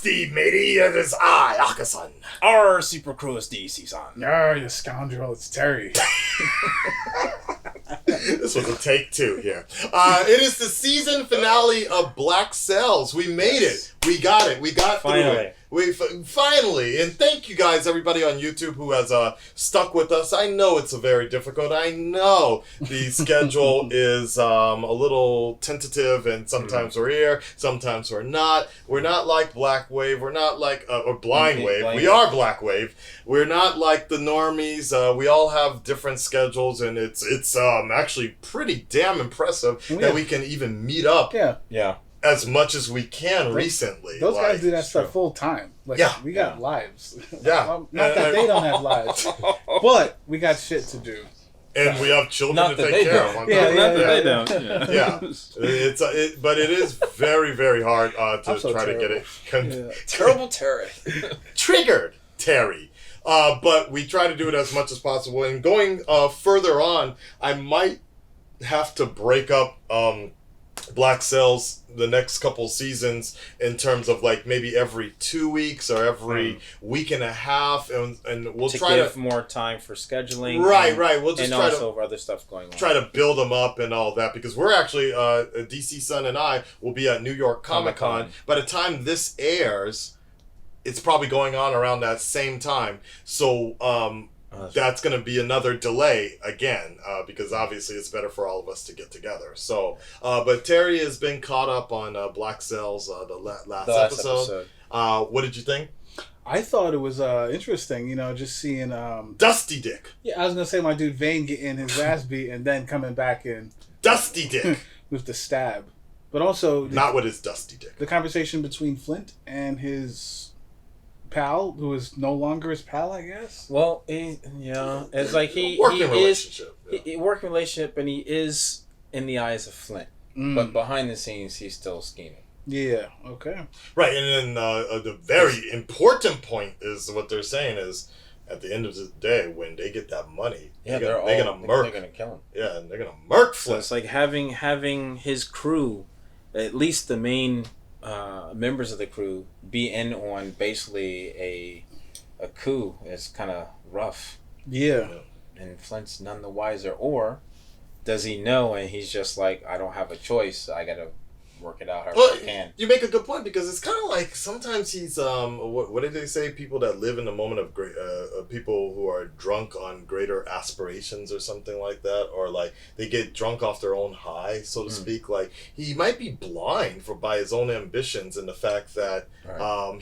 Dusty, matey, it is I, Akasan. Our super crew is DC-san. No, you scoundrel, it's Terry. This was a take two here. It is the season finale of Black Cells. We made it. We got it. We got through it. Finally, and thank you guys, everybody on YouTube who has stuck with us. I know it's very difficult. I know the schedule is a little tentative, and sometimes we're here, sometimes we're not. We're not like Black Wave. We're not like or Blind Wave. We are Black Wave. We're not like the normies. We all have different schedules, and it's actually pretty damn impressive that we can even meet up. Yeah. As much as we can recently. Those guys do that stuff full time. Like, we got lives. Yeah. Well, not that they don't have lives, but we got shit to do. And we have children to take care of. They don't. Yeah. But it is very, very hard to try to get it. Terrible Terry. Triggered Terry. But we try to do it as much as possible. And going further on, I might have to break up Black Cells the next couple seasons in terms of like maybe every 2 weeks or every week and a half, and we'll to try give to more time for scheduling. Right. We'll just and try also to other stuff going on. Try to build them up and all that, because we're actually DC Sun and I will be at New York Comic-Con. By the time this airs, it's probably going on around that same time. So that's going to be another delay again, because obviously it's better for all of us to get together. So, but Terry has been caught up on Black Cells, the last episode. What did you think? I thought it was interesting, just seeing... Dusty Dick. Yeah, I was going to say my dude Vane getting his ass beat and then coming back in... Dusty Dick. with the stab. But also... Not with his Dusty Dick. The conversation between Flint and his... pal, who is no longer his pal, I guess. Well, it's like working relationship, and he is in the eyes of Flint, but behind the scenes, he's still scheming. Yeah. Okay. Right, and then the very important point is what they're saying is, at the end of the day, when they get that money, they're gonna murk. They're gonna kill him. Yeah, and they're gonna murk Flint. So it's like having his crew, at least the main. Members of the crew be in on basically a coup is kind of rough. Yeah. And Flint's none the wiser. Or does he know and he's just like, I don't have a choice. I gotta work it out however I can. You make a good point, because it's kind of like sometimes he's what did they say? People that live in the moment of great people who are drunk on greater aspirations or something like that, or like they get drunk off their own high, so to speak. Like he might be blind by his own ambitions and the fact that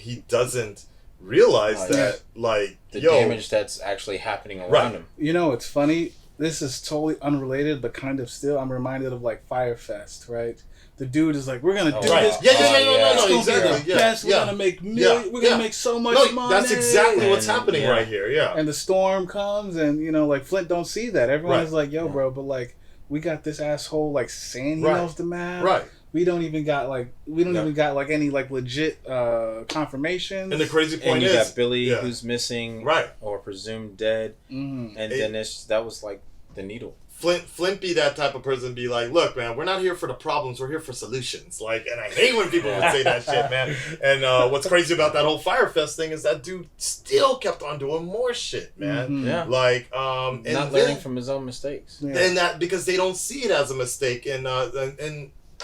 he doesn't realize that like the damage that's actually happening around him. It's funny. This is totally unrelated, but kind of still. I'm reminded of like Firefest, right? The dude is like, we're gonna do this. It's gonna be the best. We're gonna make millions. We're gonna make so much money. That's exactly what's happening right here. Yeah. And the storm comes, and like Flint don't see that. Everyone's like, yo, bro, but like we got this asshole like saying he knows the map. Right. We don't even got any like legit confirmation. And the crazy point you is, got Billy who's missing, or presumed dead, and then that was like the needle. Flint be that type of person, be like, look, man, we're not here for the problems, we're here for solutions. Like, and I hate when people would say that shit, man. And what's crazy about that whole Firefest thing is that dude still kept on doing more shit, man. Yeah. Like, and not learning from his own mistakes. Yeah. And that because they don't see it as a mistake, and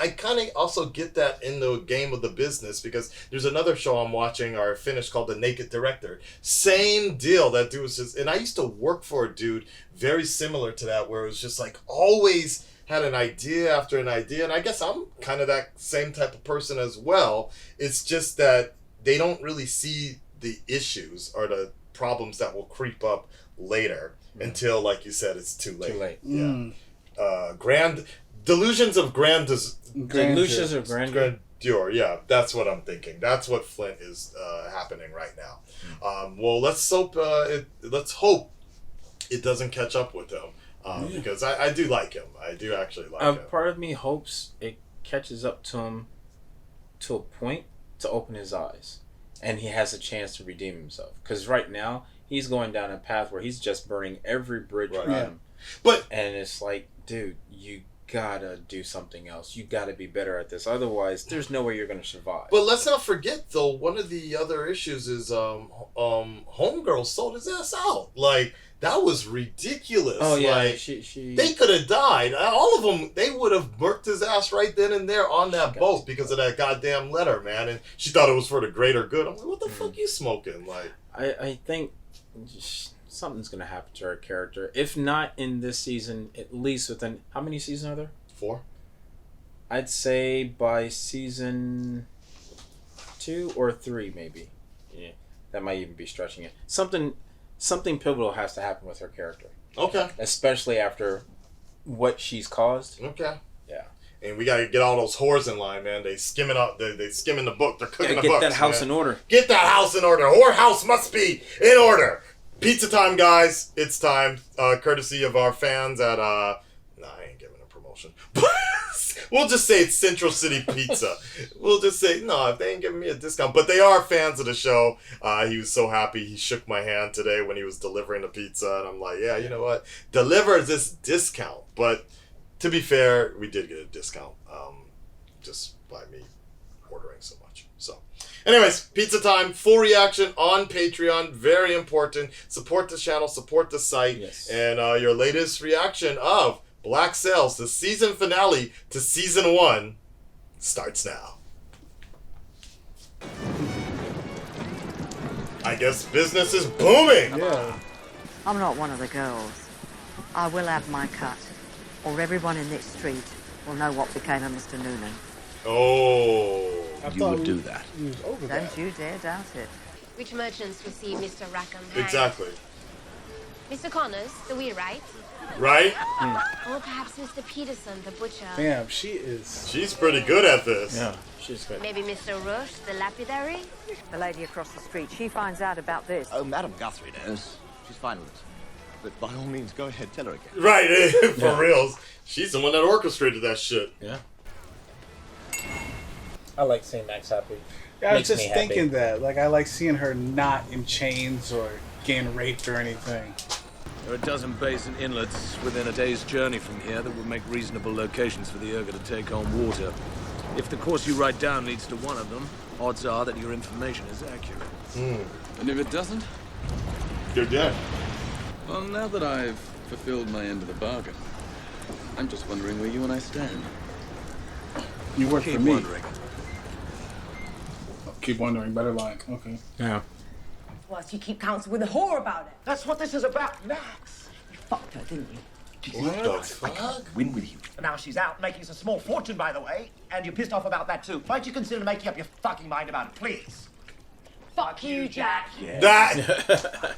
I kind of also get that in the game of the business, because there's another show I'm watching or finished called The Naked Director. Same deal. That dude was just, and I used to work for a dude very similar to that, where it was just like always had an idea after an idea, and I guess I'm kind of that same type of person as well. It's just that they don't really see the issues or the problems that will creep up later until, like you said, it's too late. Too late. Yeah. Delusions of grandeur. Yeah, that's what I'm thinking. That's what Flint is happening right now. Well, let's hope it doesn't catch up with him, because I do like him. I do actually like him. Part of me hopes it catches up to him to a point to open his eyes, and he has a chance to redeem himself. Because right now he's going down a path where he's just burning every bridge around him. And it's like, dude, you gotta do something else. You gotta be better at this. Otherwise, there's no way you're gonna survive. But let's not forget, though, one of the other issues is Homegirl sold his ass out. Like, that was ridiculous. Oh, yeah. Like, she they could have died. All of them, they would have murked his ass right then and there on that boat because of that goddamn letter, man. And she thought it was for the greater good. I'm like, what the fuck you smoking? Like, I think something's gonna happen to her character. If not in this season, at least within... How many seasons are there? 4. I'd say by season 2 or 3, maybe. Yeah, that might even be stretching it. Something pivotal has to happen with her character. Okay. Especially after what she's caused. Okay. Yeah. And we gotta get all those whores in line, man. They skimming up. They skimming the book. They're cooking the books. Get that house in order. Get that house in order. Whore house must be in order. Pizza time, guys. It's time. Courtesy of our fans at I ain't giving a promotion. We'll just say it's Central City Pizza. We'll just say, no, if they ain't giving me a discount. But they are fans of the show. He was so happy. He shook my hand today when he was delivering the pizza. And I'm like, yeah, you know what? Deliver this discount. But to be fair, we did get a discount just by me ordering so much. So, anyways, pizza time. Full reaction on Patreon. Very important. Support the channel. Support the site. Yes. And your latest reaction of Black Sails, the season finale to season 1, starts now. I guess business is booming. Yeah. I'm not one of the girls. I will have my cut, or everyone in this street will know what became of Mr. Noonan. Oh. You would do that. Don't you dare doubt it. Which merchants will see Mr. Rackham? Exactly. Mr. Connors, the wheelwright. Right? Or perhaps Mr. Peterson, the butcher. Damn, she is. She's pretty good at this. Yeah, she's good. Maybe Mr. Rush, the lapidary. The lady across the street, she finds out about this. Oh, Madame Guthrie knows. She's fine with it. But by all means, go ahead, tell her again. Right, for reals. She's the one that orchestrated that shit. Yeah. I like seeing Max happy. Yeah, I was Makes just me happy. thinking that. Like, I like seeing her not in chains or getting raped or anything. There are a dozen bays and inlets within a day's journey from here that would make reasonable locations for the Urga to take on water. If the course you write down leads to one of them, odds are that your information is accurate. And if it doesn't? You're dead. Well, now that I've fulfilled my end of the bargain, I'm just wondering where you and I stand. You work Keep for me. wondering. Keep wondering. Better line. Okay. Yeah. Plus, you keep counsel with a whore about it. That's what this is about, Max. You fucked her, didn't you? What the fuck? Win with you. Now she's out, making us a small fortune, by the way. And you're pissed off about that, too. Why don't you consider making up your fucking mind about it, please? Fuck you, Jack. Yeah. That!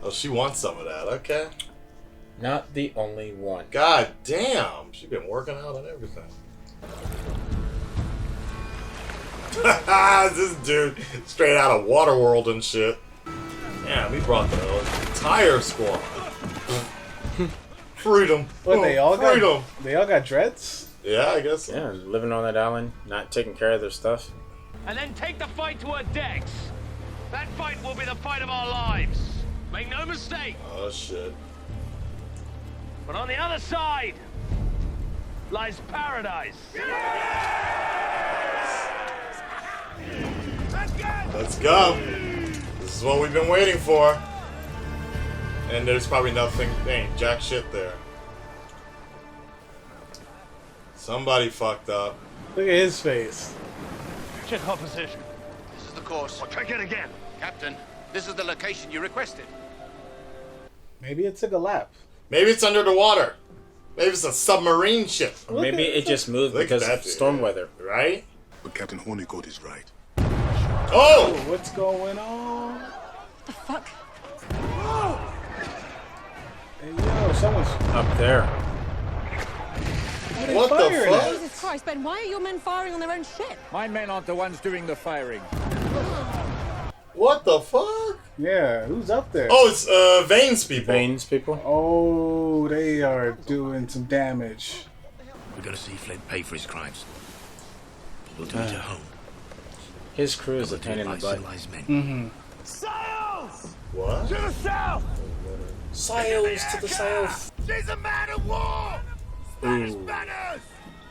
Oh, she wants some of that. Okay. Not the only one. God damn. She's been working out on everything. This dude straight out of Waterworld and shit. Yeah, we brought the entire squad. Freedom. What, they all freedom. They all got dreads? Yeah, I guess so. Yeah, living on that island, not taking care of their stuff. And then take the fight to her decks. That fight will be the fight of our lives. Make no mistake. Oh, shit. But on the other side lies paradise. Let's go. This is what we've been waiting for. And there's probably nothing, ain't jack shit there. Somebody fucked up. Look at his face. Check our position. This is the course. I'll check it again. Captain, this is the location you requested. Maybe it took a lap. Maybe it's under the water. Maybe it's a submarine ship. Or maybe it just moved Look because at of that, storm yeah. weather. Right? But Captain Hornicoat is right. Oh! What's going on? What the fuck? Hey, yo, someone's... Up there. What the fuck? Jesus Christ, Ben, why are your men firing on their own ship? My men aren't the ones doing the firing. What the fuck? Yeah, who's up there? Oh, it's Vane's people. Veins people. Oh, they are doing some damage. We're gonna see Flint pay for his crimes. But we'll do it at home. His crew is a pain in the butt. Civilized men. Mm-hmm. Sails! What? To the south! Sails to the south. She's a man of war! Spanish Ooh. banners!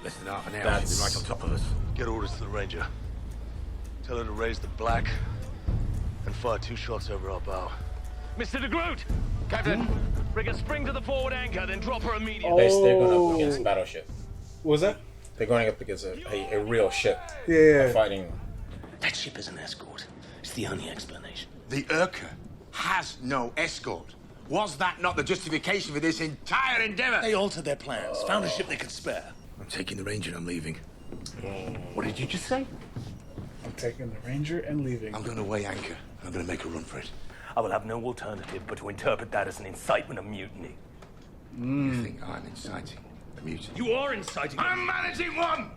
Less than half an hour, That's- she'll be right on top of us. Get orders to the Ranger. Tell her to raise the black and fire 2 shots over our bow. Mr. de Groot! Captain, bring a spring to the forward anchor, then drop her immediately. They're going up against a battleship. What was that? They're going up against a real ship. Yeah. Fighting. That ship is an escort. It's the only explanation. The Urka has no escort. Was that not the justification for this entire endeavor? They altered their plans, found a ship they could spare. I'm taking the Ranger and I'm leaving. What did you just say? I'm taking the Ranger and leaving. I'm going to weigh anchor. I'm going to make a run for it. I will have no alternative but to interpret that as an incitement of mutiny. You think I'm inciting a mutiny? You are inciting. I'm managing one!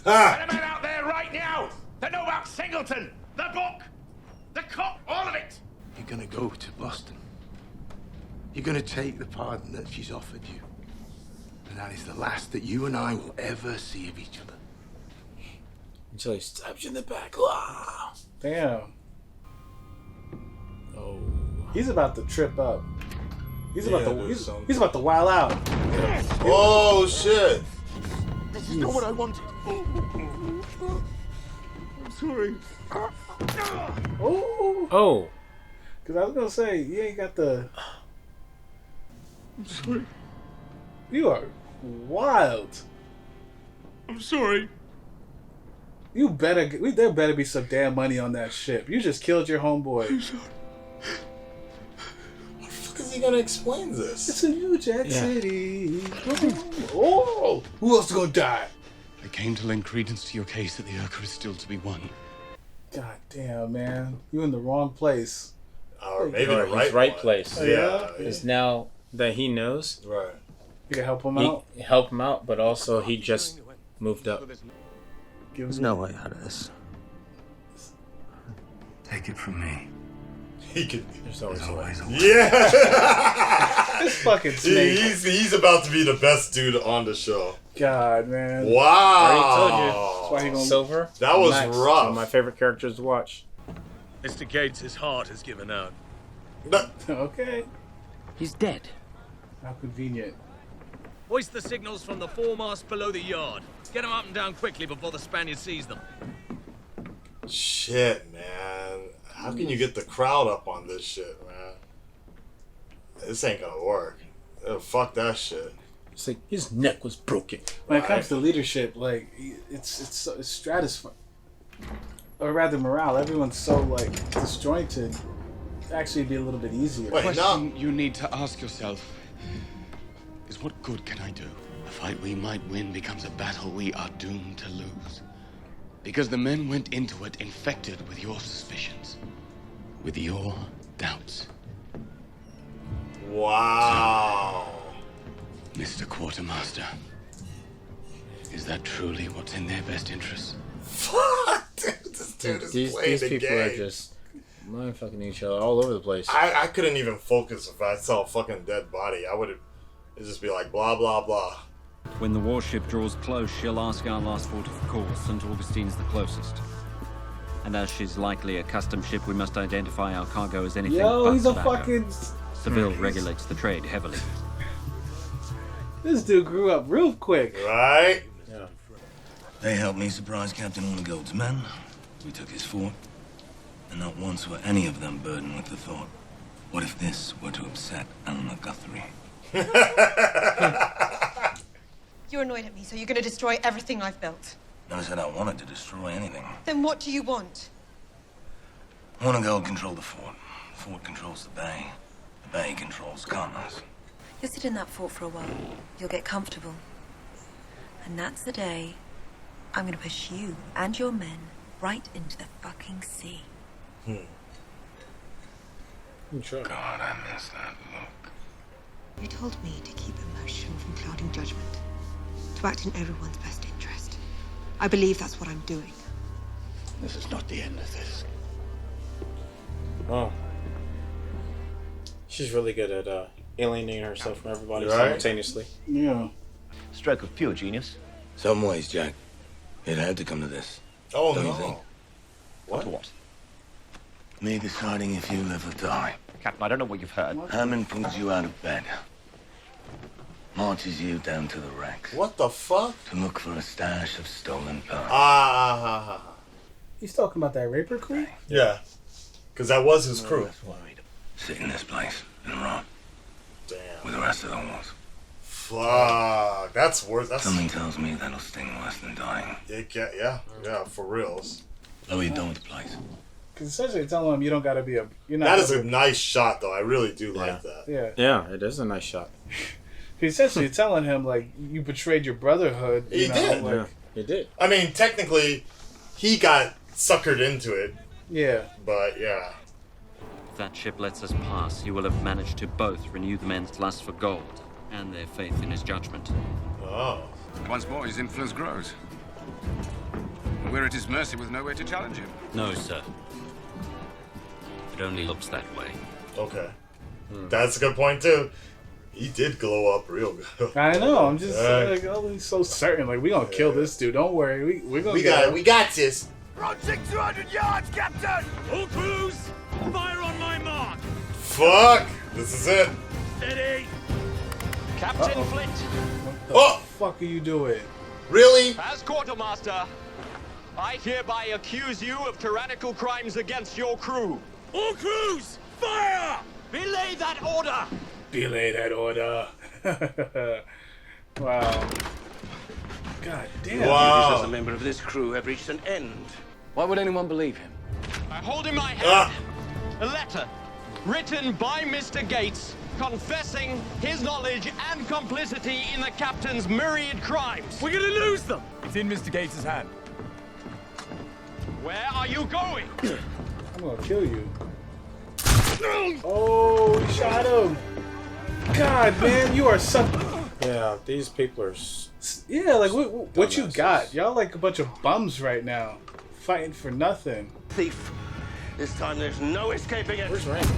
Get a man out there right now that know about Singleton, the book, the cop, all of it. You're going to go to Boston. You're going to take the pardon that she's offered you. And that is the last that you and I will ever see of each other. Until he stabs you in the back. Wow. Damn. Oh. He's about to trip up. He's about to about to wild out. Oh shit. This is not what I wanted. I'm sorry. Oh. Because I was going to say, you ain't got the... I'm sorry. You are wild. I'm sorry. You better... There better be some damn money on that ship. You just killed your homeboy. How the fuck is he gonna explain this? It's a New Jack City. Oh! Who else is gonna die? I came to lend credence to your case that the Urka is still to be won. God damn, man. You in the wrong place. Or maybe Or the his right place. Yeah. Because now that he knows, Right. You can help him out. help him out, but also he just moved up. There's no way out of this. Take it from me. He could. There's always a way. Yeah. This fucking snake. He's about to be the best dude on the show. God, man. Wow. I already told you. That's why he gonna... Silver. That was Max, rough. one of my favorite characters to watch. Mr. Gates, his heart has given out. Okay. He's dead. How convenient. Hoist the signals from the foremast below the yard. Get them up and down quickly before the Spaniard sees them. Shit, man. How can you get the crowd up on this shit, man? This ain't gonna work. Fuck that shit. It's like his neck was broken. When it comes to leadership, like, it's stratified. Or rather morale. Everyone's so, like, disjointed. It'd actually be a little bit easier. The question you need to ask yourself is, what good can I do? A fight we might win becomes a battle we are doomed to lose. Because the men went into it infected with your suspicions, with your doubts. Wow. So, Mr. Quartermaster, is that truly what's in their best interests? Fuck, dude, this dude is These playing the people game. are just mind-fucking each other all over the place. I couldn't even focus if I saw a fucking dead body. I would just be like, blah, blah, blah. When the warship draws close, she'll ask our last port of call. St. Augustine's the closest. And as she's likely a custom ship, we must identify our cargo as anything Yo, but he's a tobacco. fucking... Seville regulates the trade heavily. This dude grew up real quick. Right? Yeah. They helped me surprise Captain Hornigold's men. We took his fort. And not once were any of them burdened with the thought, what if this were to upset Eleanor Guthrie? You're annoyed at me, so you're going to destroy everything I've built. Never said I wanted to destroy anything. Then what do you want? Hornigold controlled the fort. The fort controls the bay. The bay controls commerce. You'll sit in that fort for a while. You'll get comfortable. And that's the day I'm going to push you and your men right into the fucking sea. Sure. God, I miss that look. You told me to keep emotion from clouding judgment. To act in everyone's best interest. I believe that's what I'm doing. This is not the end of this. Oh. She's really good at alienating herself from everybody Right? simultaneously. Yeah. Stroke of pure genius. Some ways, Jack. It had to come to this. Oh, Don't you no. think? What? Me deciding if you live or die. Captain, I don't know what you've heard. Herman pulls you out of bed. Marches you down to the wreck. What the fuck? To look for a stash of stolen parts. He's talking about that raper crew? Yeah. Because that was his crew. Sit in this place and rot. Damn. With the rest of the horse. Fuck. That's worse. Something tells me that'll sting worse than dying. Yeah, for reals. What are you doing with the place? Because essentially telling him you don't got to be a... You're not that is a nice shot, though. I really do like that. Yeah. Yeah, it is a nice shot. He's essentially telling him, like, you betrayed your brotherhood. He did. Like, he did. I mean, technically, he got suckered into it. Yeah. But, yeah. If that ship lets us pass, you will have managed to both renew the men's lust for gold and their faith in his judgment. Oh. Once more, his influence grows. We're at his mercy with no way to challenge him. No, sir. It only looks that way. Okay. That's a good point, too. He did glow up real good. I know. I'm just like, oh, he's so certain. Like, we gonna kill this dude. Don't worry. We're gonna get him. We got this. Approaching 200 yards, Captain! All crews, fire on my mark! Fuck! This is it. Steady! Captain Flint! What the fuck are you doing? Really? As quartermaster, I hereby accuse you of tyrannical crimes against your crew. All crews, fire! Belay that order! Belay that order. Wow. God damn. Wow. As a member of this crew have reached an end. Why would anyone believe him? I hold in my hand a letter written by Mr. Gates confessing his knowledge and complicity in the captain's myriad crimes. We're gonna lose them! It's in Mr. Gates' hand. Where are you going? I'm gonna kill you. Oh, he shot him. God, man, you are something. Yeah, these people are... Yeah, like, what you got? Y'all like a bunch of bums right now. Fighting for nothing. Thief. This time there's no escaping it. Where's Randall?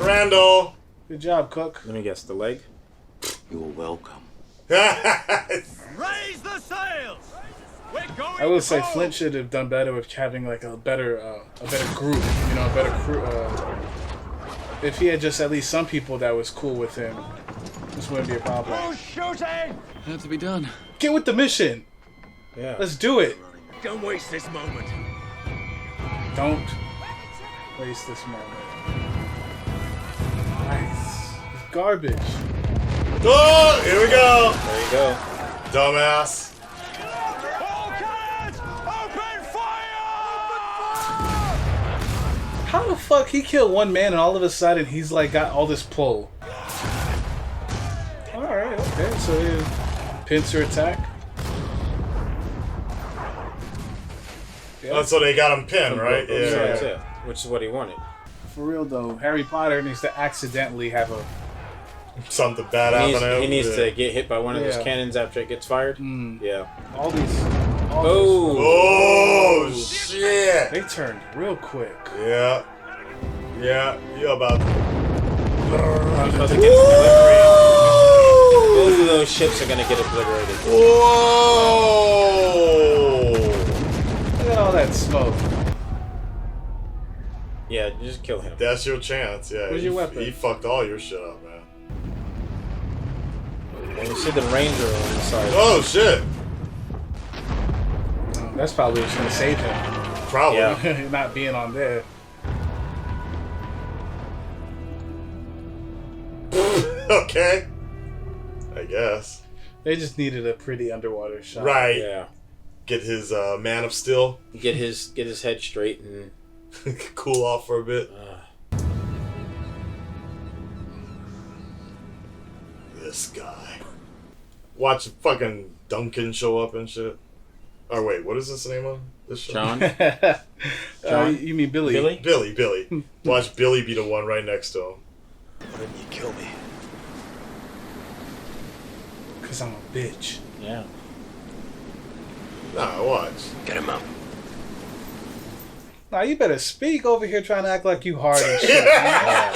Randall! Good job, Cook. Let me guess, the leg? You're welcome. Raise the sails! We're going I would say Flint should have done better with having like a better group, you know, a better crew. If he had just at least some people that was cool with him, this wouldn't be a problem. Who's shooting? Had to be done. Get with the mission. Yeah. Let's do it. Don't waste this moment. Don't waste this moment. Nice. It's garbage. Oh, here we go. There you go. Dumbass. How the fuck he killed one man and all of a sudden he's like got all this pull? Alright, okay, so he pincer attack. Yeah. So they got him pinned, right? Yeah. Which is what he wanted. For real though, Harry Potter needs to accidentally have a something bad happen to him. He needs to get hit by one of those cannons after it gets fired. Yeah. All these. Oh shit! They turned real quick. Yeah. You're about to. Both of those ships are gonna get obliterated. Whoa! Look at all that smoke. Yeah, just kill him. That's your chance. Yeah. Where's your weapon? He fucked all your shit up, man. And you see the ranger on the side. Oh shit! That's probably what's gonna save him. Probably. Yeah. Not being on there. Okay. I guess. They just needed a pretty underwater shot. Right. Yeah. Get his Man of Steel. Get his head straight and cool off for a bit. This guy. Watch fucking Duncan show up and shit. Oh wait, what is this name of this show? John. You mean Billy? Billy. Watch Billy be the one right next to him. Why didn't you kill me? Cause I'm a bitch. Yeah. Nah, watch. Get him up. Nah, you better speak over here trying to act like you hard and shit. Man.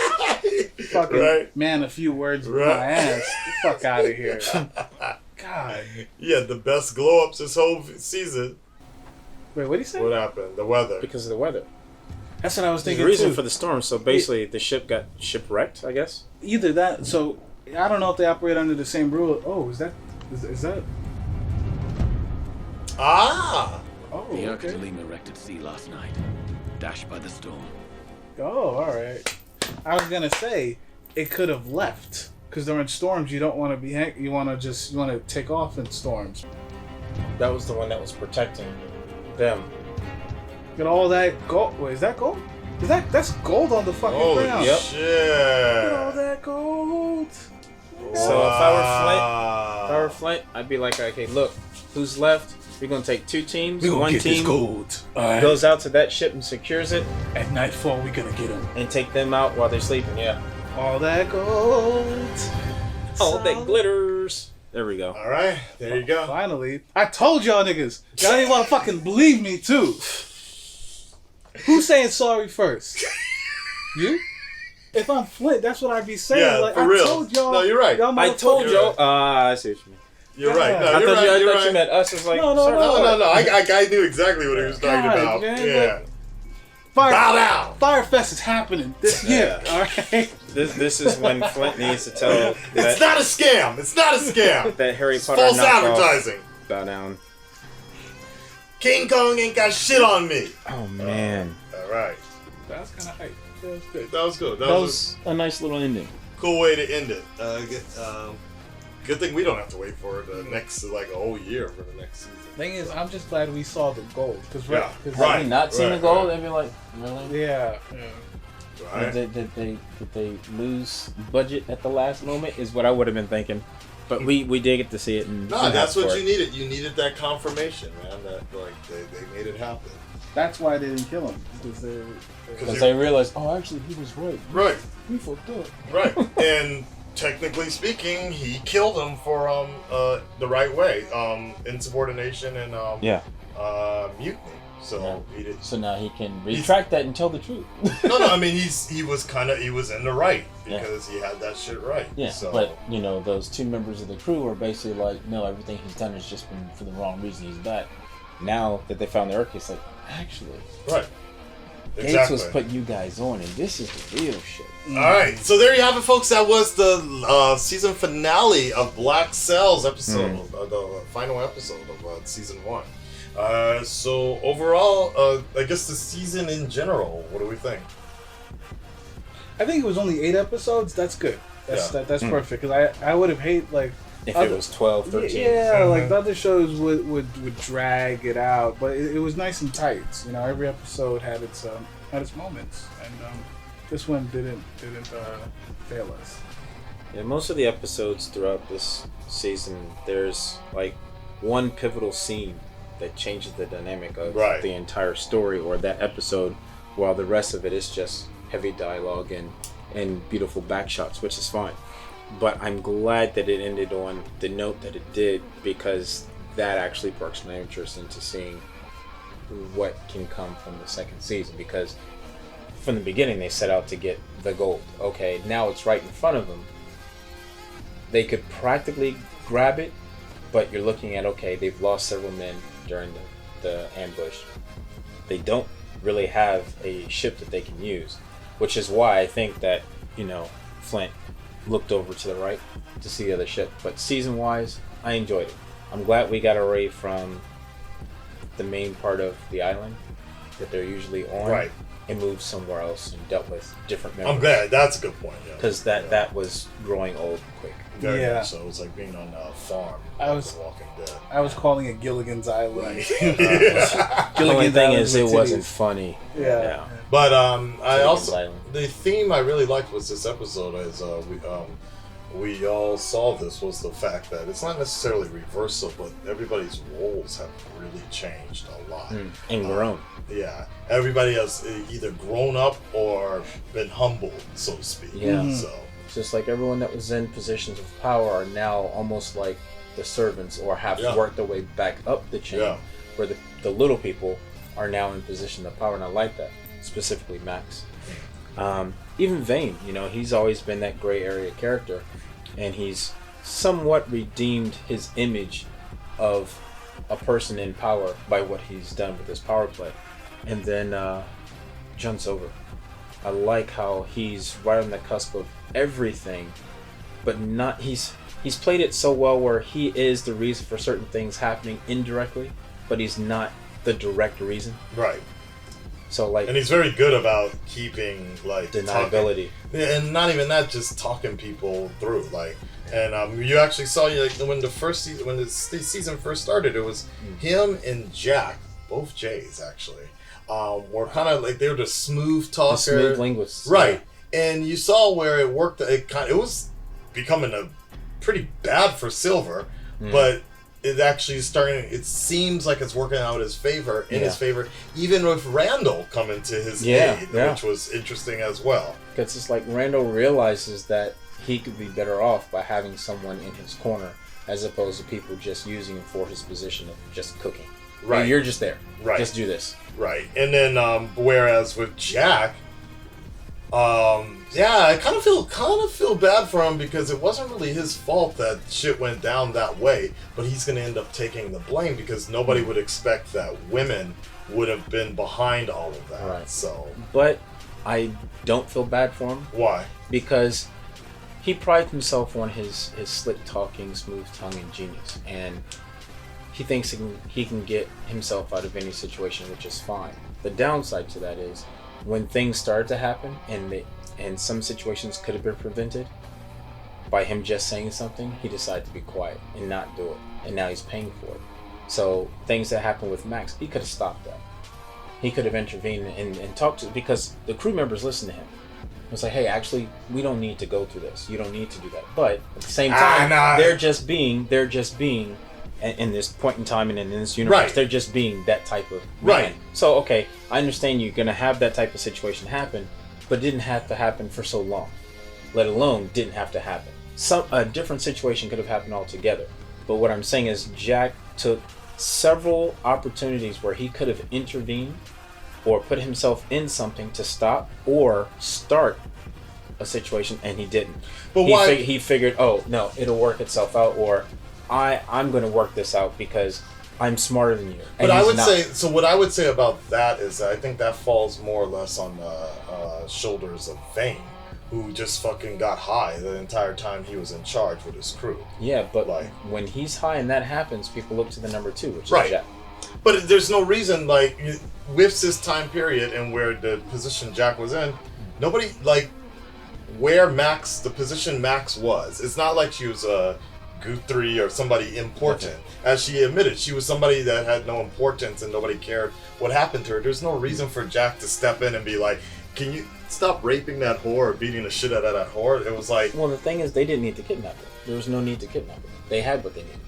Fucking man, a few words with my ass. Get the fuck out of here. God. He had the best glow ups this whole season. Wait, what did he say? What happened? The weather. Because of the weather. That's what I was thinking. The reason too. for the storm. So basically, the ship got shipwrecked, I guess. Either that. So I don't know if they operate under the same rule. Oh, is that? Ah. Oh. The Okay. Erkatalima wrecked at sea last night, dashed by the storm. Oh, all right. I was gonna say it could have left because during storms you don't want to be. You want to take off in storms. That was the one that was protecting them. Get all that gold. Wait, is that gold? That's gold on the fucking ground? Holy shit! Get all that gold. So if I were Flint, I'd be like, okay, look, who's left? We're gonna take 2 teams. We're gonna One get team this gold. All right. goes out to that ship and secures it. At nightfall, we're gonna get them and take them out while they're sleeping. Yeah. All that gold. All that glitters. There we go. All right, there you go. Finally, I told y'all niggas. Y'all didn't want to fucking believe me too. Who's saying sorry first? You? If I'm Flint, that's what I'd be saying. Yeah, like, for I real. told y'all. No, you're right. Y'all I told motherfuckers- y'all. I see what you mean. You're right. No, I you're thought right. You're you right. meant us. As like, No. I knew exactly what he was talking God, about. man, Yeah. Fire, Bow down. Firefest is happening this year. All right. This is when Flint needs to tell. It's not a scam. It's not a scam. That Harry It's Potter false knockoff. advertising. Bow down. King Kong ain't got shit on me. Oh man. All right. That's kind of hype. That was good. That was good. That was a nice little ending. Cool way to end it. Good thing we don't have to wait for the next a whole year for the next season. Thing is, I'm just glad we saw the gold. Cause Yeah. Had we not seen the goal, they'd be like, really? Yeah. Right. Did they lose budget at the last moment? Is what I would have been thinking. But we did get to see it. And No, that's what you needed. You needed that confirmation, man. That they made it happen. That's why they didn't kill him Because they realized, oh, actually, he was right. Right. He fucked up. Right. And technically speaking, he killed him for the right way, insubordination and mutiny. So he did. So now he can retract that and tell the truth. No. I mean, he was in the right because he had that shit right. Yeah. So. But those 2 members of the crew are basically like, no, everything he's done has just been for the wrong reason. He's bad. Now that they found the Urk, it's like, actually, right. Gates Exactly. was putting you guys on, and this is the real shit. All right, so there you have it, folks. That was the season finale of Black Cells episode, the final episode of season 1. So overall, I guess the season in general, what do we think? I think it was only 8 episodes. That's good. That's perfect. Because I would have hated if it was 12, 13. Yeah, like the other shows would drag it out, but it was nice and tight. Every episode had its moments, and this one didn't fail us. Yeah, most of the episodes throughout this season, there's like one pivotal scene that changes the dynamic of the entire story or that episode, while the rest of it is just heavy dialogue and beautiful backshots, which is fine. But I'm glad that it ended on the note that it did, because that actually perks my interest into seeing what can come from the second season. Because from the beginning, they set out to get the gold. Okay, now it's right in front of them. They could practically grab it, but you're looking at, okay, they've lost several men during the ambush. They don't really have a ship that they can use, which is why I think that, Flint looked over to the right to see the other ship. But season-wise, I enjoyed it. I'm glad we got away from the main part of the island that they're usually on, and moved somewhere else and dealt with different members. I'm glad. That's a good point. Because that was growing old quick. Very much so. It was like being on a farm. Walking Dead. I was calling it Gilligan's Island. The only thing is, it wasn't funny. Yeah. But the theme I really liked was this episode is we all saw this was the fact that it's not necessarily reversal, but everybody's roles have really changed a lot. And grown. Yeah. Everybody has either grown up or been humbled, so to speak. Yeah. So it's just like everyone that was in positions of power are now almost like the servants, or have worked their way back up the chain, where the little people are now in position of power, and I like that. Specifically Max. Even Vane, he's always been that gray area character, and he's somewhat redeemed his image of a person in power by what he's done with his power play. And then John's over. I like how he's right on the cusp of everything, but not. He's played it so well where he is the reason for certain things happening indirectly, but he's not the direct reason. Right. So like, and he's very good about keeping like deniability, and not even that, just talking people through. Like, and you actually saw like when the first season, when the season first started, it was him and Jack, both J's actually, were kind of like they were the smooth talker, the smooth linguists, right? Yeah. And you saw where it worked. It was becoming a pretty bad for Silver, but it actually is starting. It seems like it's working out his favor, his favor, even with Randall coming to his aid, which was interesting as well. Because it's like Randall realizes that he could be better off by having someone in his corner, as opposed to people just using him for his position of just cooking. Right, hey, you're just there. Right, just do this. Right, and then whereas with Jack. I kind of feel bad for him because it wasn't really his fault that shit went down that way, but he's going to end up taking the blame because nobody would expect that women would have been behind all of that. Right. So, but I don't feel bad for him. Why? Because he prides himself on his slick talking, smooth tonguing genius, and he thinks he can get himself out of any situation, which is fine. The downside to that is, when things started to happen and some situations could have been prevented by him just saying something, he decided to be quiet and not do it, and now he's paying for it. So things that happened with Max, he could have stopped that. He could have intervened and talked to, because the crew members listened to him. It was like, hey, actually, we don't need to go through this. You don't need to do that. But at the same time, they're just being in this point in time and in this universe, they're just being that type of man. Right. So, okay, I understand you're going to have that type of situation happen, but it didn't have to happen for so long. Let alone didn't have to happen. A different situation could have happened altogether. But what I'm saying is Jack took several opportunities where he could have intervened or put himself in something to stop or start a situation, and he didn't. But why? He figured, oh, no, it'll work itself out, or I'm going to work this out because I'm smarter than you. But I would say, so what I would say about that is that I think that falls more or less on the shoulders of Vane, who just fucking got high the entire time he was in charge with his crew. Yeah, but like when he's high and that happens, people look to the number two, which is Jack. But there's no reason, like, with this time period and where the position Jack was in, nobody, like, where Max, the position Max was, it's not like she was a Guthrie or somebody important. As she admitted, she was somebody that had no importance and nobody cared what happened to her. There's no reason for Jack to step in and be like, can you stop raping that whore or beating the shit out of that whore? It was like... Well, the thing is, they didn't need to kidnap her. There was no need to kidnap her. They had what they needed.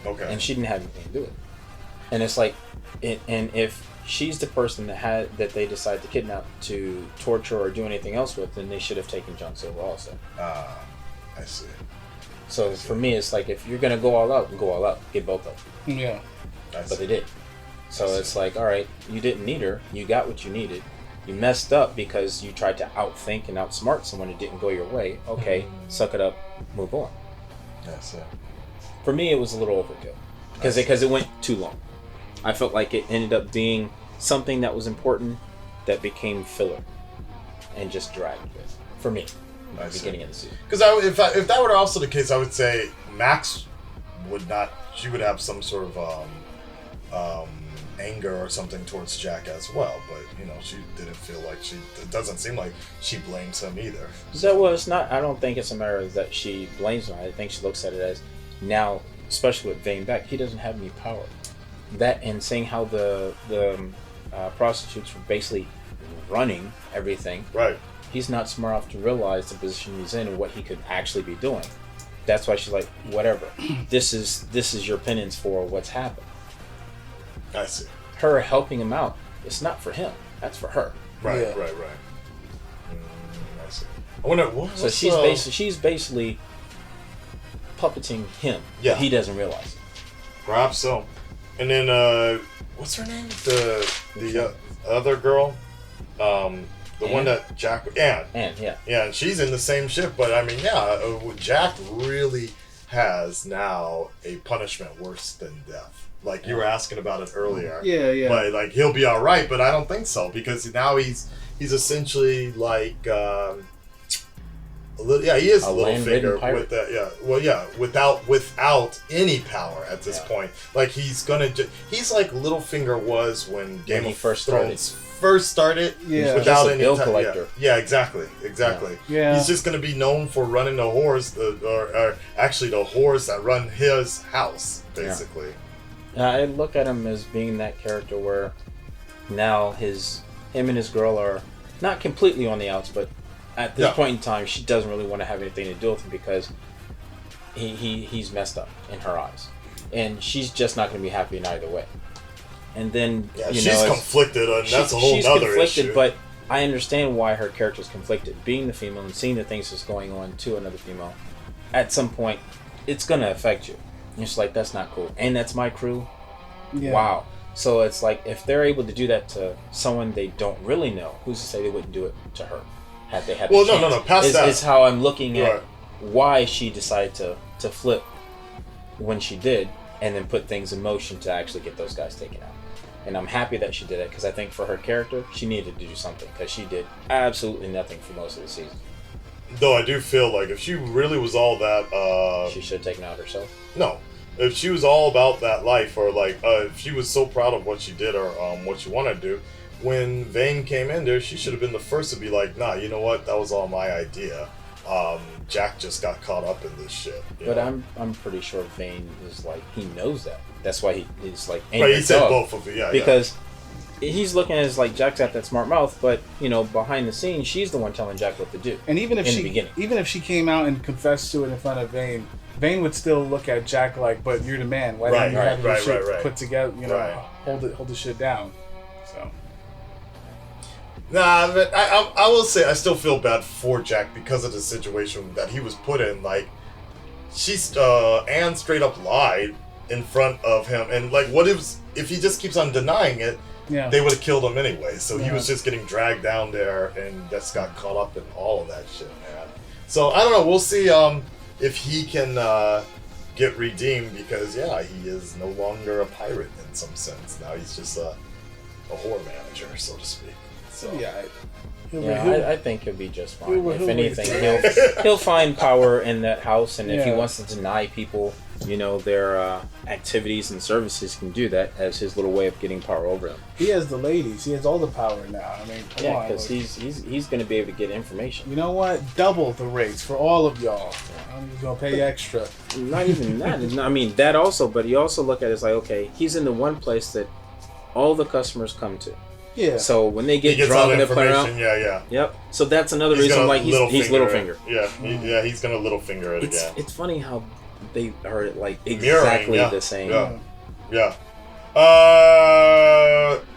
Okay. And she didn't have anything to do with it. And it's like, and if she's the person that they decide to kidnap to torture or do anything else with, then they should have taken John Silver also. I see. So for me, it's like, if you're gonna go all out, go all out. Get both of them. Yeah. But they did. So it's like, all right, you didn't need her. You got what you needed. You messed up because you tried to outthink and outsmart someone that didn't go your way. Okay, suck it up, move on. That's it. For me, it was a little overkill because it went too long. I felt like it ended up being something that was important that became filler and just dragged with, for me, at the beginning of the season. Because if that were also the case, I would say Max would not. She would have some sort of anger or something towards Jack as well. But she didn't feel like it doesn't seem like she blames him either. So well, it's not. I don't think it's a matter that she blames him. I think she looks at it as now, especially with Vane back, he doesn't have any power. That and seeing how the prostitutes were basically running everything. Right. He's not smart enough to realize the position he's in and what he could actually be doing. That's why she's like, whatever. This is your penance for what's happened. I see. Her helping him out, it's not for him. That's for her. Right. Yeah. Right. I see. I wonder. So she's basically puppeting him. Yeah. He doesn't realize it. Perhaps so. And then what's her name? The other girl, the one that Jack Anne, yeah, and she's in the same ship. But I mean, Jack really has now a punishment worse than death. Like you were asking about it earlier. Yeah. But like he'll be all right, but I don't think so because now he's he's essentially like, he is Littlefinger with that. Yeah, well, yeah, without any power at this point. Like he's he's like Littlefinger was when Game of Thrones first started. Yeah, without any bill collector. Yeah, exactly. Yeah. He's just gonna be known for running the whores, or actually the whores that run his house, basically. Yeah. I look at him as being that character where now him and his girl are not completely on the outs, but at this point in time, she doesn't really want to have anything to do with him because he's messed up in her eyes, and she's just not going to be happy in either way. And then she's conflicted, and that's a whole other issue. But I understand why her character's conflicted. Being the female and seeing the things that's going on to another female, at some point, it's going to affect you. And it's like, that's not cool. And that's my crew. Yeah. Wow. So it's like, if they're able to do that to someone they don't really know, who's to say they wouldn't do it to her? Had they had the chance. No. Past that is how I'm looking at why she decided to flip when she did, and then put things in motion to actually get those guys taken out. And I'm happy that she did it because I think for her character, she needed to do something because she did absolutely nothing for most of the season. Though I do feel like if she really was all that, she should have taken out herself. No, if she was all about that life, or like if she was so proud of what she did or what she wanted to do. When Vane came in there, she should have been the first to be like, nah, you know what? That was all my idea. Jack just got caught up in this shit. But I'm pretty sure Vane is like, he knows that. That's why he's like, right, he said both of it, because he's looking at it as like, Jack's got that smart mouth, but behind the scenes, she's the one telling Jack what to do. And even if she came out and confessed to it in front of Vane would still look at Jack like, but you're the man. Why don't you have your shit put together? Hold the shit down. So. Nah, but I will say I still feel bad for Jack because of the situation that he was put in. Like, Anne straight up lied in front of him, and like, what if he just keeps on denying it? Yeah. They would have killed him anyway. So he was just getting dragged down there, and just got caught up in all of that shit, man. So I don't know. We'll see if he can get redeemed, because he is no longer a pirate in some sense. Now he's just a whore manager, so to speak. So. I think he'll be just fine. If anything, he'll find power in that house, and if he wants to deny people, their activities and services, he can do that as his little way of getting power over them. He has the ladies. He has all the power now. I mean, come on, because he's going to be able to get information. You know what? Double the rates for all of y'all. I'm just going to pay extra. Not even that. I mean, that also, but you also look at it as like, okay, he's in the one place that all the customers come to. Yeah. So when they get drunk and they play around, Yep. So that's another reason why he's Littlefinger. Yeah, he's gonna Littlefinger it again. It's funny how they are like exactly the same. Yeah.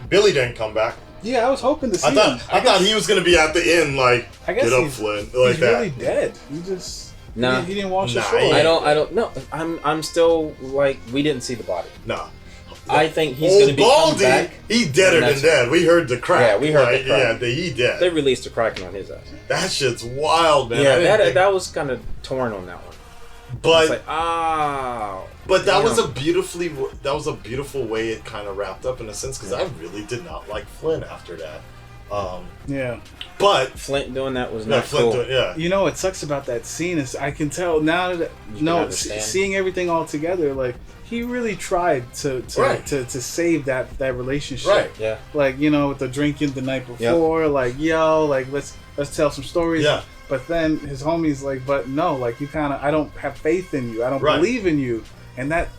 Billy didn't come back. Yeah, I was hoping to see him. I thought he was gonna be at the end, like, get up, Flint, like he's that. He's really dead. He just he didn't watch the show. I don't know. I'm still like, we didn't see the body. Nah. I think he's going to be coming back. He deader than dead. We heard the crack. Yeah, we heard the crack. Yeah, he dead. They released a Kraken on his ass. That shit's wild, man. Yeah, that was kind of torn on that one. But like, but that was a beautiful way it kind of wrapped up in a sense, because I really did not like Flynn after that. But Flint doing that was not cool. You know what sucks about that scene is I can tell now that seeing everything all together, like, he really tried to save that relationship. Right. Yeah. Like, with the drinking the night before, like, let's tell some stories. Yeah. But then his homie's like, but no, like, you kind of, I don't have faith in you. I don't believe in you. And that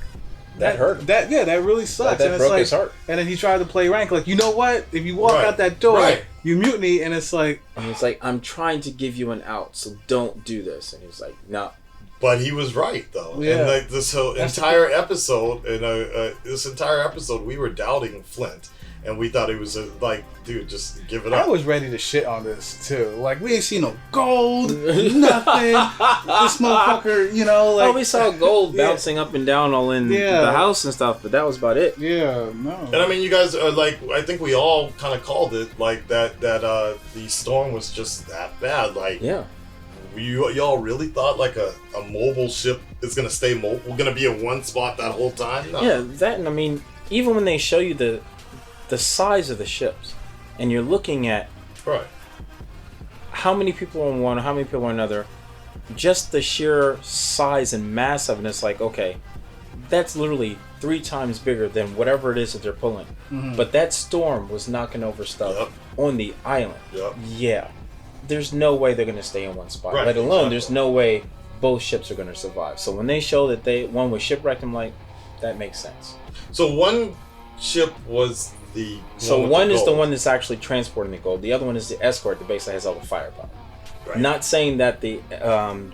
hurt. That really sucks. That broke his heart. And then he tried to play rank. Like, you know what? If you walk out that door, you mutiny. And it's like, I'm trying to give you an out, so don't do this. And he's like, no. But he was right, though. Yeah. And like this entire episode, we were doubting Flint, and we thought he was like, dude, just give it up. I was ready to shit on this too. Like, we ain't seen no gold, nothing. This motherfucker, like, we saw gold bouncing up and down all in the house and stuff, but that was about it. Yeah, no. And I mean, you guys are like, I think we all kind of called it like that. The storm was just that bad. Like, y'all really thought like a mobile ship is gonna stay mobile? We're gonna be in one spot that whole time? No. Yeah, that, and I mean, even when they show you the size of the ships, and you're looking at how many people on one, how many people on another, just the sheer size and mass of it, it's like, okay, that's literally 3 times bigger than whatever it is that they're pulling. But that storm was knocking over stuff on the island. Yeah. There's no way they're going to stay in one spot. Let alone, there's no way both ships are going to survive. So when they show that one was shipwrecked, I'm like, that makes sense. So one ship was the one is the one that's actually transporting the gold. The other one is the escort that basically has all the firepower. Not saying that the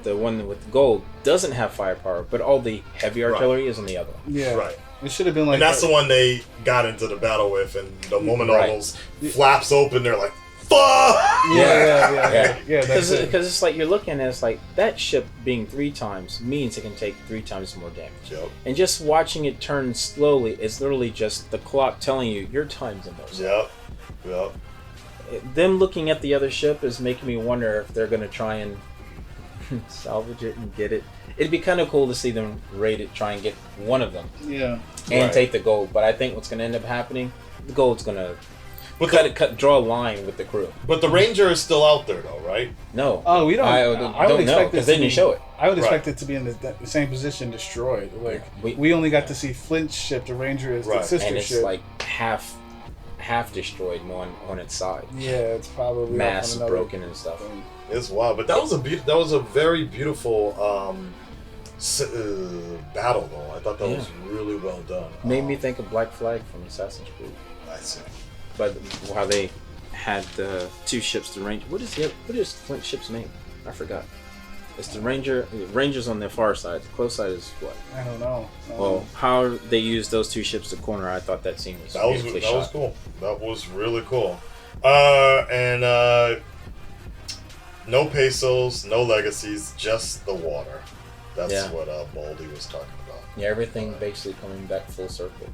one with the gold doesn't have firepower, but all the heavy artillery is on the other one. Yeah. Right. It should have been like. And that's the one they got into the battle with, and the moment all those flaps open, they're like, "Fuck!" Yeah. Because it's like you're looking at it's like that ship being 3 times means it can take 3 times more damage. And just watching it turn slowly is literally just the clock telling you your time's almost. Yep. Them looking at the other ship is making me wonder if they're going to try and salvage it and get it. It'd be kind of cool to see them raid it, try and get one of them. Yeah. And take the gold. But I think what's going to end up happening, the gold's going to draw a line with the crew. But the Ranger is still out there, though, right? No. Oh, we don't. I don't know because they didn't show it. I would expect it to be in the same position, destroyed. Like we only got to see Flint's ship. The Ranger is the sister and it's ship. like half destroyed on its side. Yeah, it's probably mass broken and stuff. It's wild, but that was a very beautiful battle, though. I thought that was really well done. Made me think of Black Flag from Assassin's Creed. I see. But how they had the 2 ships, the Ranger. What is Flint's ship's name? I forgot. It's the Ranger. The Ranger's on the far side. The close side is what? I don't know. Well, how they used those 2 ships to corner, I thought that scene was beautifully shot. That was cool. That was really cool. And no pesos, no legacies, just the water. That's what Baldy was talking about. Yeah, everything basically coming back full circle.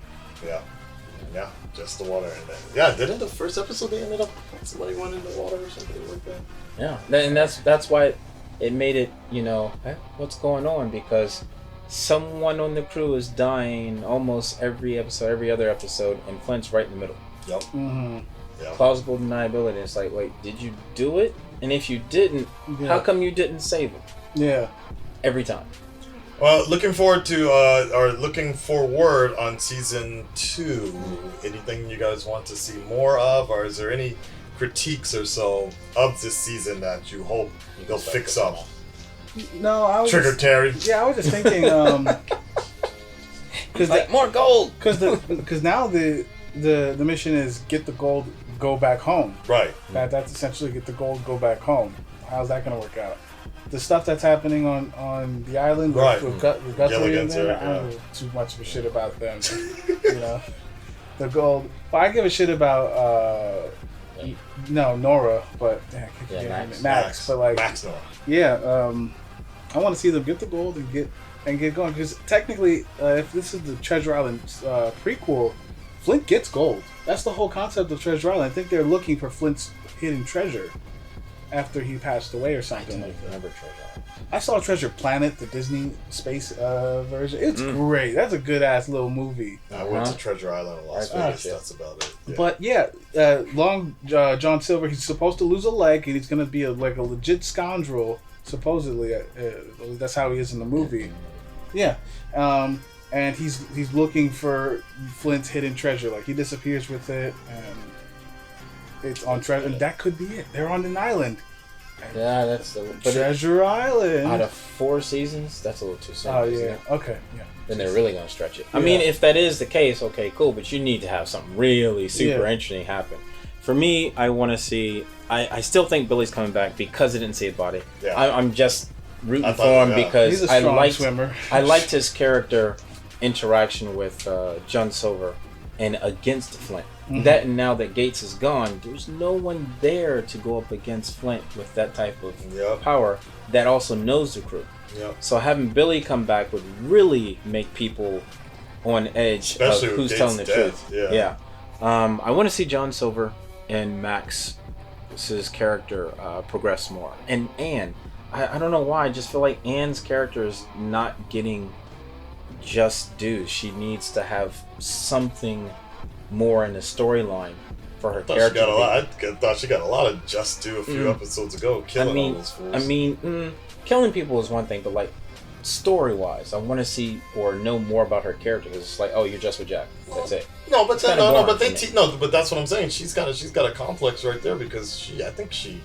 Yeah, just the water. And didn't the first episode they ended up somebody went in the water or something like that? Yeah, and that's why it made it, what's going on? Because someone on the crew is dying almost every other episode, and Flint's right in the middle. Yep. Mm-hmm. Plausible deniability. It's like, wait, did you do it? And if you didn't, how come you didn't save him? Yeah. Every time. Well, looking forward on season 2. Anything you guys want to see more of, or is there any critiques or so of this season that you hope they'll fix up? No, I was Trigger Terry. Yeah, I was just thinking, because more gold. Because now the mission is get the gold, go back home. Right. That's essentially get the gold, go back home. How's that going to work out? The stuff that's happening on the island with Guthrie in there, I don't know too much of a shit about them. The gold. Well, I give a shit about Nora, but Max. But like Max Nora. Yeah, I want to see them get the gold and get going, because technically, if this is the Treasure Island prequel, Flint gets gold. That's the whole concept of Treasure Island. I think they're looking for Flint's hidden treasure after he passed away or something like that. Remember Treasure Island? I saw Treasure Planet, the Disney space version. It's great. That's a good ass little movie. I went to Treasure Island in Las Vegas. That's about it. Yeah. But yeah, John Silver. He's supposed to lose a leg, and he's gonna be a legit scoundrel. Supposedly, that's how he is in the movie. Yeah, and he's looking for Flint's hidden treasure. Like he disappears with it, and it's on treasure. And that could be it. They're on an island. Yeah, that's the Treasure Island. Out of 4 seasons, that's a little too soon. Oh yeah. Okay. Yeah. Then they're really gonna stretch it. I mean, if that is the case, okay, cool. But you need to have something really super interesting happen. For me, I want to see. I still think Billy's coming back because I didn't see his body. Yeah. I'm just rooting for him because he's a strong swimmer. I liked his character interaction with John Silver and against Flint. Mm-hmm. That and now that Gates is gone, there's no one there to go up against Flint with that type of power that also knows the crew. Yep. So having Billy come back would really make people on edge, especially of who's telling the truth. Yeah. I want to see John Silver and Max's character progress more. And Anne, I don't know why, I just feel like Anne's character is not getting just due. She needs to have something more in the storyline for her character. I thought she got a lot of just due a few episodes ago, killing all those fools. Killing people is one thing, but like story-wise, I want to see or know more about her character. It's like, oh, you're just with Jack. That's it. But that's what I'm saying. She's got a complex right there because I think she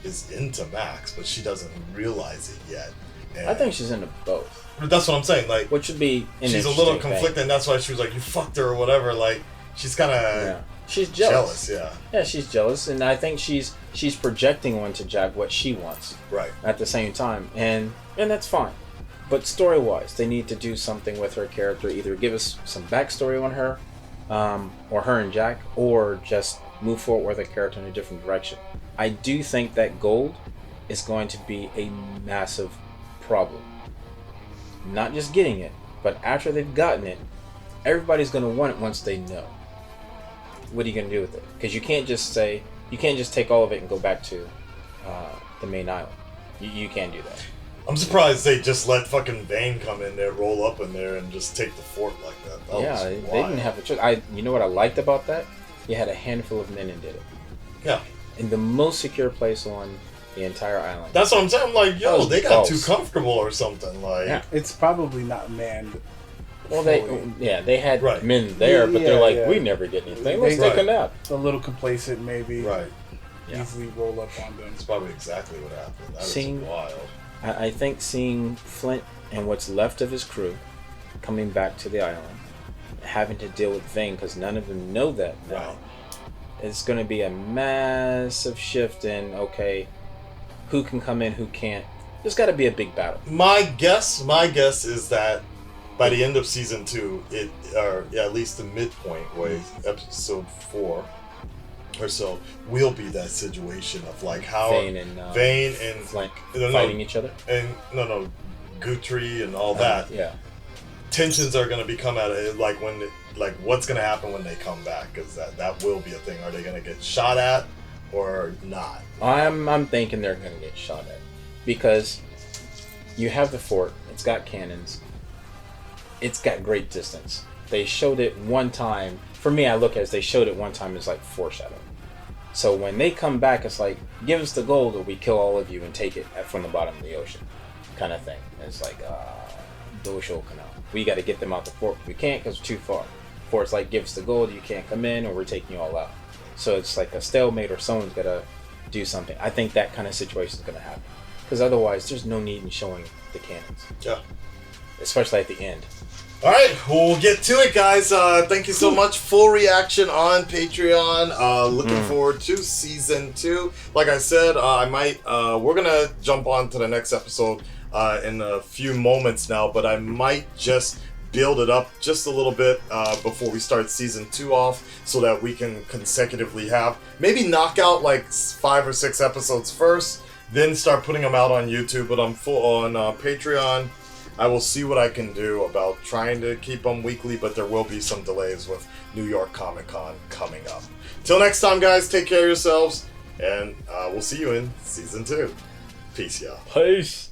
is into Max, but she doesn't realize it yet. And I think she's into both. That's what I'm saying. Like, which would be she's a little conflicted, and that's why she was like, "You fucked her" or whatever. Like, she's kind of she's jealous. Yeah, she's jealous, and I think she's projecting onto Jack what she wants. Right. At the same time, and that's fine. But story-wise, they need to do something with her character. Either give us some backstory on her, or her and Jack, or just move forward with her character in a different direction. I do think that gold is going to be a massive problem. Not just getting it, but after they've gotten it, everybody's going to want it once they know. What are you going to do with it? Because you can't just take all of it and go back to the main island. You can't do that. I'm surprised they just let fucking Vane come in there, roll up in there, and just take the fort like that. They didn't have a choice. You know what I liked about that? You had a handful of men and did it. Yeah. In the most secure place on the entire island. That's what I'm saying. I'm like, yo, they got too comfortable or something. Like, it's probably not manned. Well, they had men there, but they're like, we never get anything. Let's take a nap. A little complacent, maybe. Right. Easily roll up on them. That's probably exactly what happened. That was wild. I think seeing Flint and what's left of his crew coming back to the island, having to deal with Vane because none of them know that now. It's going to be a massive shift in, okay, who can come in, who can't. There's got to be a big battle. My guess is that by the end of season 2, or at least the midpoint, episode 4 or so, will be that situation of like how Vane and Flint fighting each other, and Guthrie and all that. Yeah, tensions are going to become at it, like what's going to happen when they come back, because that will be a thing. Are they going to get shot at or not? I'm thinking they're going to get shot at, because you have the fort. It's got cannons. It's got great distance. They showed it one time. For me, I look at it as they showed it one time as like foreshadowing. So when they come back, it's like, give us the gold or we kill all of you and take it from the bottom of the ocean, kind of thing. And it's like, we got to get them out the fort. We can't because we're too far. Fort's like, give us the gold, you can't come in, or we're taking you all out. So it's like a stalemate, or someone's got to do something. I think that kind of situation is going to happen. Because otherwise, there's no need in showing the cannons. Yeah. Especially at the end. All right, we'll get to it, guys. Thank you so much. Full reaction on Patreon. Looking forward to season 2. Like I said, we're gonna jump on to the next episode in a few moments now, but I might just build it up just a little bit before we start season 2 off, so that we can consecutively maybe knock out like 5 or 6 episodes first, then start putting them out on YouTube. But I'm full on Patreon. I will see what I can do about trying to keep them weekly, but there will be some delays with New York Comic Con coming up. Till next time, guys, take care of yourselves, and we'll see you in season 2. Peace, y'all. Peace.